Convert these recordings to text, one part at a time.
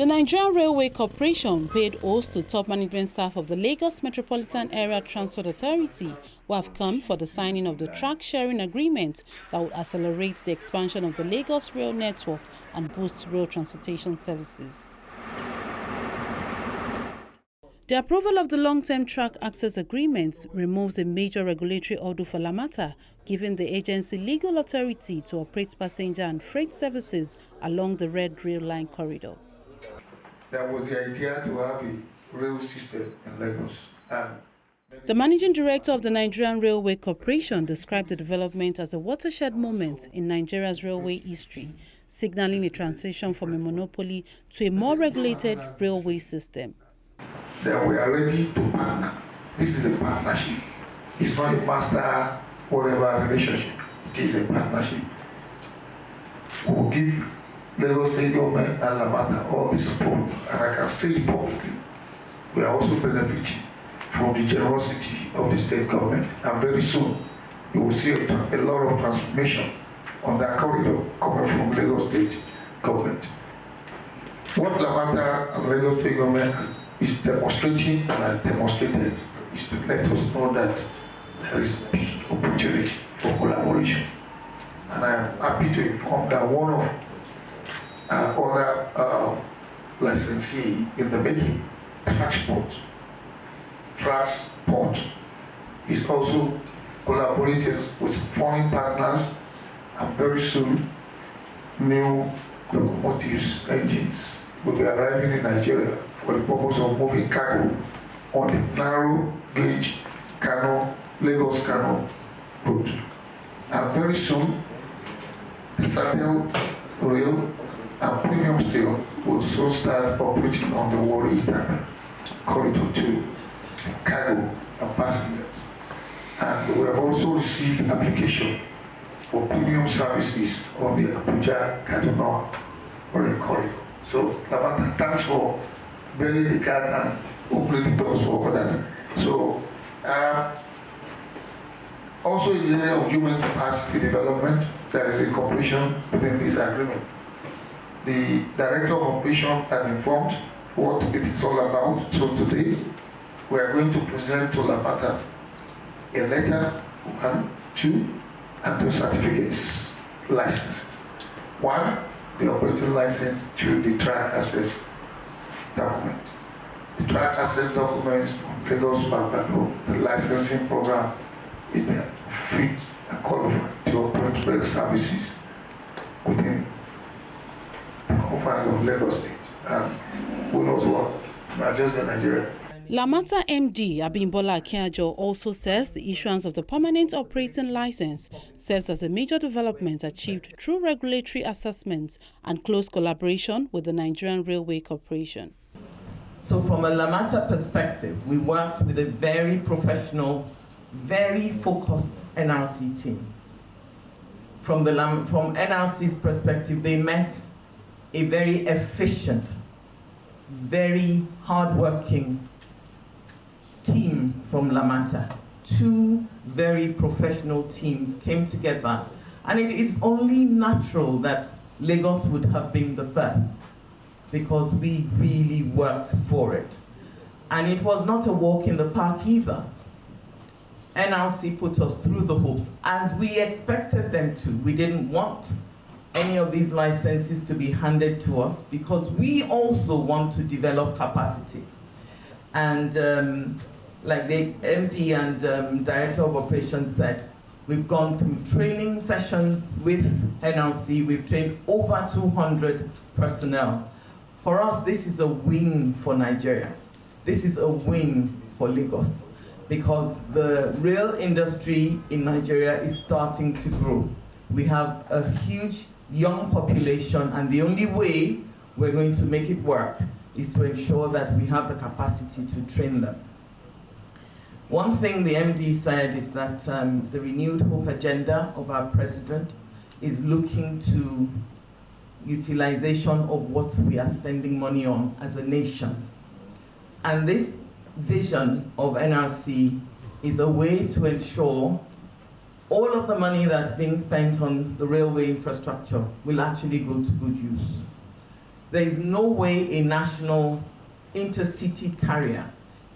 The Nigerian Railway Corporation paid host to top management staff of the Lagos Metropolitan Area Transport Authority who have come for the signing of the track sharing agreement that will accelerate the expansion of the Lagos rail network and boost rail transportation services. The approval of the long-term track access agreement removes a major regulatory hurdle for Lamata, giving the agency legal authority to operate passenger and freight services along the Red Rail Line corridor. That was the idea to have a rail system in Lagos. The managing director of the Nigerian Railway Corporation described the development as a watershed moment in Nigeria's railway history, signaling a transition from a monopoly to a more regulated railway system. That we are ready to partner. This is a partnership. It's not a master whatever relationship. It is a partnership. We will give Lagos State Government and Lamata all the support, and I can say it publicly. We are also benefiting from the generosity of the state government, and very soon you will see a lot of transformation on that corridor coming from Lagos State Government. What Lamata and Lagos State Government is demonstrating and has demonstrated is to let us know that there is big opportunity for collaboration. And I am happy to inform that one of our other licensee in the making, Transport, is also collaborating with foreign partners, and very soon new locomotives, engines will be arriving in Nigeria for the purpose of moving cargo on the narrow gauge Lagos-Kano route. And very soon, the Satel rail and premium steel will soon start operating on the Warri corridor too, cargo and passengers. And we have also received application for premium services on the Abuja-Kaduna rail corridor. So, Lamata, thanks for building the cat and opening the doors for others. So, also in the area of human capacity development, there is a cooperation within this agreement. The Director of Operation has informed what it is all about. So today, we are going to present to Lamata a letter, 1, 2, and 2 certificates, licenses. 1, the operating license, 2, the track access document. The track access document is from Lagos to Abuja. The licensing program is there, fit and qualified to operate rail services within the confines of Lagos State. And who knows what? Not just in Nigeria. Lamata MD Abimbola Akinjo also says the issuance of the permanent operating license serves as a major development achieved through regulatory assessments and close collaboration with the Nigerian Railway Corporation. So from a Lamata perspective, we worked with a very professional, very focused NRC team. From NRC's perspective, they met a very efficient, very hardworking team from Lamata. 2 very professional teams came together, and it is only natural that Lagos would have been the first, because we really worked for it. And it was not a walk in the park either. NRC put us through the hoops as we expected them to. We didn't want any of these licenses to be handed to us because we also want to develop capacity. And like the MD and Director of Operations said, we've gone through training sessions with NRC. We've trained over 200 personnel. For us, this is a win for Nigeria. This is a win for Lagos, because the rail industry in Nigeria is starting to grow. We have a huge young population, and the only way we're going to make it work is to ensure that we have the capacity to train them. One thing the MD said is that the renewed hope agenda of our president is looking to utilization of what we are spending money on as a nation. And this vision of NRC is a way to ensure all of the money that's being spent on the railway infrastructure will actually go to good use. There is no way a national intercity carrier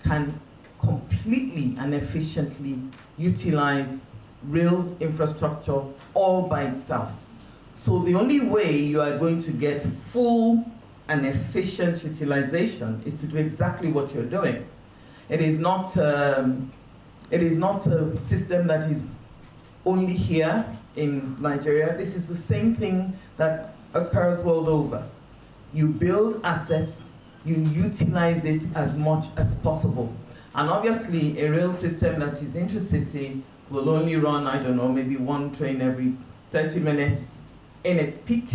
can completely and efficiently utilize rail infrastructure all by itself. So the only way you are going to get full and efficient utilization is to do exactly what you're doing. It is not a system that is only here in Nigeria. This is the same thing that occurs world over. You build assets, you utilize it as much as possible. And obviously, a rail system that is intercity will only run, I don't know, maybe one train every 30 minutes in its peak,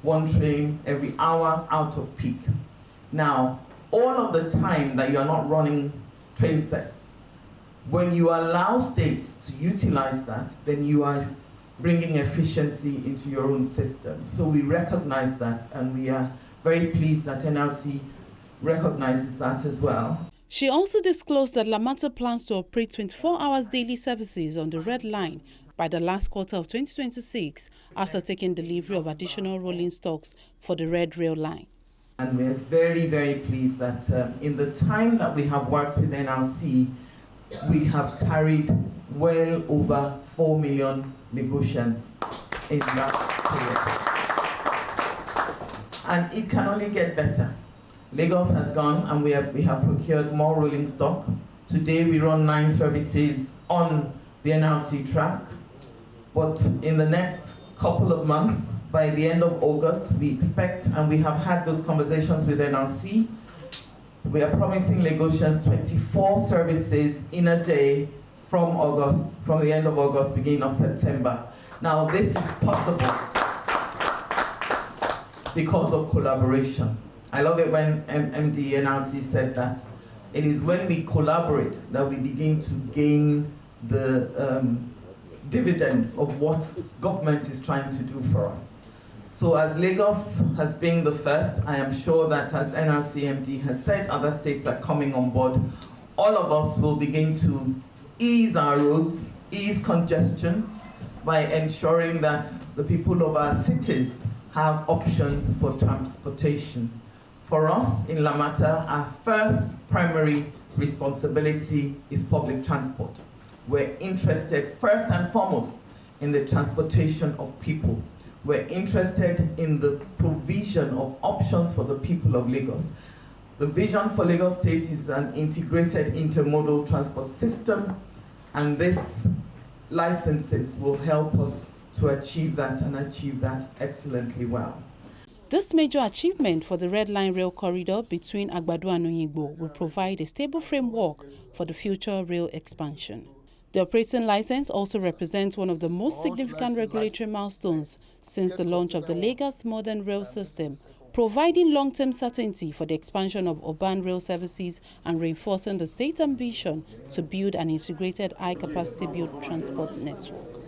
one train every hour out of peak. Now, all of the time that you are not running train sets, when you allow states to utilize that, then you are bringing efficiency into your own system. So we recognize that, and we are very pleased that NRC recognizes that as well. She also disclosed that Lamata plans to operate 24 hours daily services on the Red Line by the last quarter of 2026 after taking delivery of additional rolling stocks for the Red Rail Line. And we're very, very pleased that in the time that we have worked with NRC, we have carried well over 4 million negotiants in that period. And it can only get better. Lagos has gone and we have procured more rolling stock. Today we run 9 services on the NRC track, but in the next couple of months, by the end of August, we expect, and we have had those conversations with NRC, we are promising Lagosians 24 services in a day from the end of August, beginning of September. Now this is possible because of collaboration. I love it when MD NRC said that it is when we collaborate that we begin to gain the dividends of what government is trying to do for us. So as Lagos has been the first, I am sure that as NRC MD has said, other states are coming on board. All of us will begin to ease our roads, ease congestion by ensuring that the people of our cities have options for transportation. For us in Lamata, our first primary responsibility is public transport. We're interested first and foremost in the transportation of people. We're interested in the provision of options for the people of Lagos. The vision for Lagos State is an integrated intermodal transport system, and this licenses will help us to achieve that and achieve that excellently well. This major achievement for the Red Line rail corridor between Agbado and Oyingbo will provide a stable framework for the future rail expansion. The operating license also represents one of the most significant regulatory milestones since the launch of the Lagos Modern Rail System, providing long-term certainty for the expansion of urban rail services and reinforcing the state's ambition to build an integrated high-capacity built transport network.